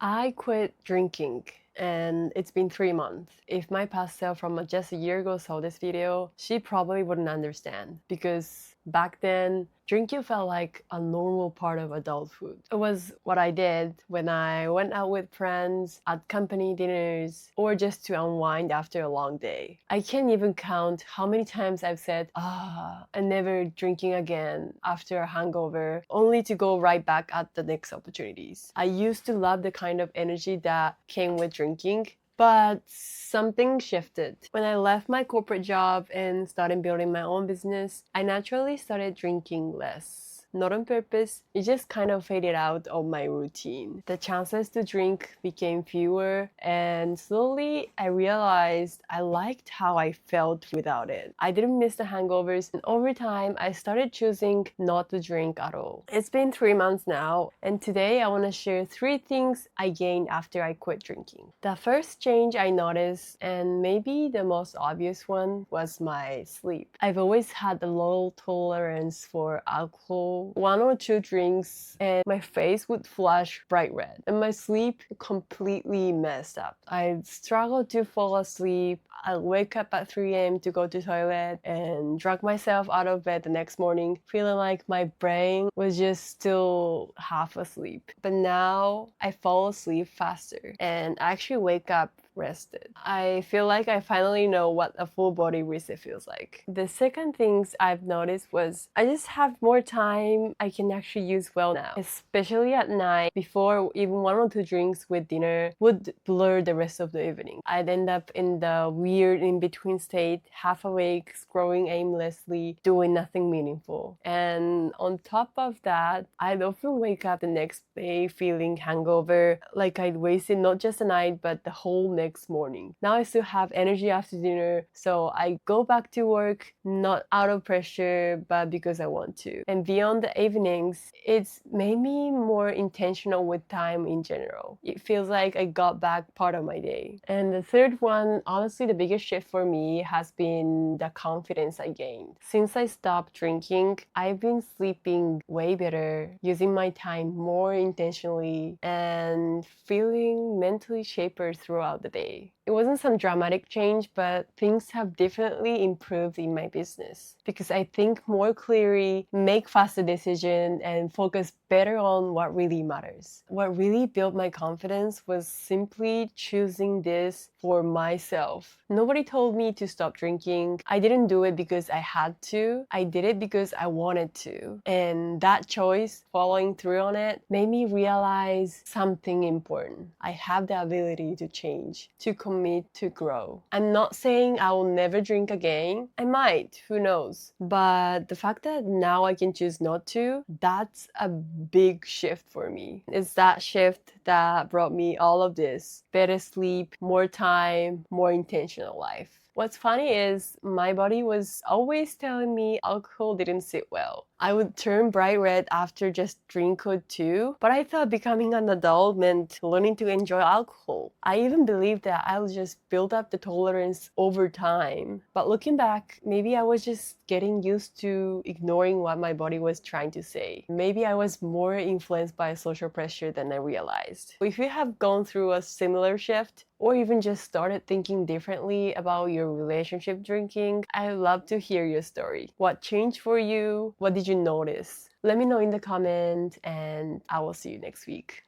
I quit drinking and it's been 3 months. If my past self from just a year ago saw this video, she probably wouldn't understand because back then, drinking felt like a normal part of adulthood. It was what I did when I went out with friends, at company dinners, or just to unwind after a long day. I can't even count how many times I've said, and never drinking again after a hangover, only to go right back at the next opportunities. I used to love the kind of energy that came with drinking, but something shifted. When I left my corporate job and started building my own business, I naturally started drinking less. Not on purpose, it just kind of faded out of my routine. The chances to drink became fewer, and slowly I realized I liked how I felt without it. I didn't miss the hangovers, and over time, I started choosing not to drink at all. It's been 3 months now, and today I want to share 3 things I gained after I quit drinking. The first change I noticed, and maybe the most obvious one, was my sleep. I've always had a low tolerance for alcohol. 1 or 2 drinks and my face would flush bright red and my sleep completely messed up. I struggled to fall asleep. I'd wake up at 3 a.m. to go to toilet and drag myself out of bed the next morning feeling like my brain was just still half asleep. But now I fall asleep faster and I actually wake up rested. I feel like I finally know what a full body reset feels like. The second things I've noticed was I just have more time I can actually use well now, especially at night. Before, even 1 or 2 drinks with dinner would blur the rest of the evening. I'd end up in the weird in-between state, half awake, scrolling aimlessly, doing nothing meaningful. And on top of that, I'd often wake up the next day feeling hangover, like I'd wasted not just a night but the whole next morning. Now I still have energy after dinner, so I go back to work not out of pressure but because I want to. And beyond the evenings, it's made me more intentional with time in general. It feels like I got back part of my day. And the third one, honestly, the biggest shift for me has been the confidence I gained. Since I stopped drinking, I've been sleeping way better, using my time more intentionally, and feeling mentally sharper throughout the day. It wasn't some dramatic change, but things have definitely improved in my business because I think more clearly, make faster decisions, and focus better on what really matters. What really built my confidence was simply choosing this for myself. Nobody told me to stop drinking. I didn't do it because I had to. I did it because I wanted to. And that choice, following through on it, made me realize something important. I have the ability to change, to commit, to grow. I'm not saying I will never drink again. I might, who knows? But the fact that now I can choose not to, that's a big shift for me. It's that shift that brought me all of this. Better sleep, more time, more intentional life. What's funny is my body was always telling me alcohol didn't sit well. I would turn bright red after just drink or two, but I thought becoming an adult meant learning to enjoy alcohol. I even believed that I'll just build up the tolerance over time. But looking back, maybe I was just getting used to ignoring what my body was trying to say. Maybe I was more influenced by social pressure than I realized. If you have gone through a similar shift, or even just started thinking differently about your relationship drinking, I'd love to hear your story. What changed for you? What did you notice? Let me know in the comment and I will see you next week.